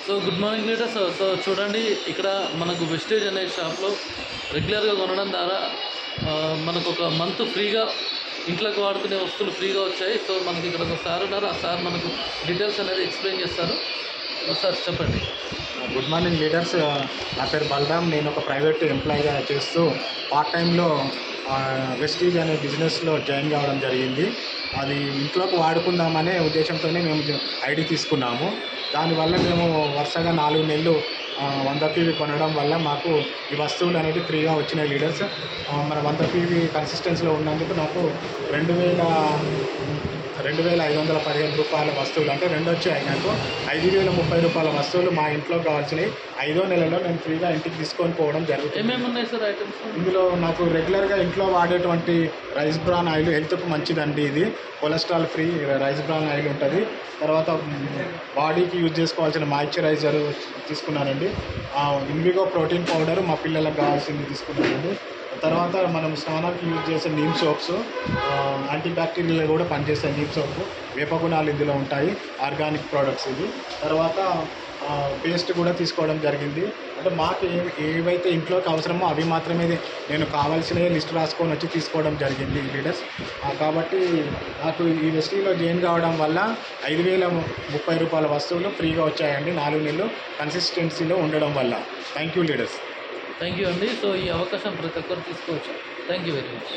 So good morning leaders. So చూడండి, ఇక్కడ మనకు వెస్టేజ్ అనే షాప్లో రెగ్యులర్గా కొనడం ద్వారా మనకు ఒక మంత్ ఫ్రీగా ఇంట్లోకి వాడుకునే వస్తువులు ఫ్రీగా వచ్చాయి. సో మనకి ఇక్కడ ఒక సార్ ఉన్నారు. ఆ సార్ మనకు డీటెయిల్స్ అనేది ఎక్స్ప్లెయిన్ చేస్తారు. సార్ చెప్పండి. Good morning leaders. నా పేరు బలరామ్. నేను ఒక ప్రైవేట్ ఎంప్లాయీగా చేస్తూ పార్ట్ టైంలో వెస్టీజ్ అనే బిజినెస్లో జాయిన్ కావడం జరిగింది. అది ఇంట్లోకి వాడుకుందామనే ఉద్దేశంతోనే మేము ఐడి తీసుకున్నాము. దానివల్ల మేము వరుసగా 4 నెలలు 100 పీవీ కొనడం వల్ల మాకు ఈ వస్తువులు అనేవి ఫ్రీగా వచ్చినాయి లీడర్స్. మన 100 పీవీ కన్సిస్టెన్సీలో ఉన్నందుకు నాకు 2,515 రూపాయల వస్తువులు, అంటే 2 వచ్చాయి. నాకు 5,030 రూపాయల వస్తువులు మా ఇంట్లో కావాల్సినవి 5వ నెలలో నేను ఫ్రీగా ఇంటికి తీసుకొని పోవడం జరుగుతుంది. ఏమేమి ఉన్నాయి సార్ ఐటమ్స్? ఇందులో నాకు రెగ్యులర్గా ఇంట్లో వాడేటువంటి రైస్ బ్రాన్ ఆయిల్ హెల్త్కు మంచిదండి. ఇది cholesterol free rice bran oil ఉంటుంది. తర్వాత బాడీకి యూజ్ చేసుకోవాల్సిన మాయిశ్చరైజర్ తీసుకున్నానండి. ఇండిగో ప్రోటీన్ పౌడర్ మా పిల్లలకు కావాల్సింది తీసుకున్నానండి. తర్వాత మనం స్నానానికి యూజ్ చేసే నీమ్ సోప్స్, యాంటీ బ్యాక్టీరియల్ కూడా పనిచేసే నీమ్ సోప్, వేప గుణాలు ఇందులో ఉంటాయి, ఆర్గానిక్ ప్రోడక్ట్స్ ఇది. తర్వాత పేస్ట్ కూడా తీసుకోవడం జరిగింది. అంటే మాకు ఏవైతే ఇంట్లోకి అవసరమో అవి మాత్రమే నేను కావాల్సినవి లిస్ట్ రాసుకొని వచ్చి తీసుకోవడం జరిగింది లీడర్స్. కాబట్టి నాకు ఈ వెస్టీలో జాయిన్ కావడం వల్ల 5,030 రూపాయల వస్తువులు ఫ్రీగా వచ్చాయండి 4 నెలలు కన్సిస్టెన్సీలో ఉండడం వల్ల. Thank you leaders. Thank you అండి. సో ఈ అవకాశం ప్రతి ఒక్కరు తీసుకోవచ్చు. Thank you very much.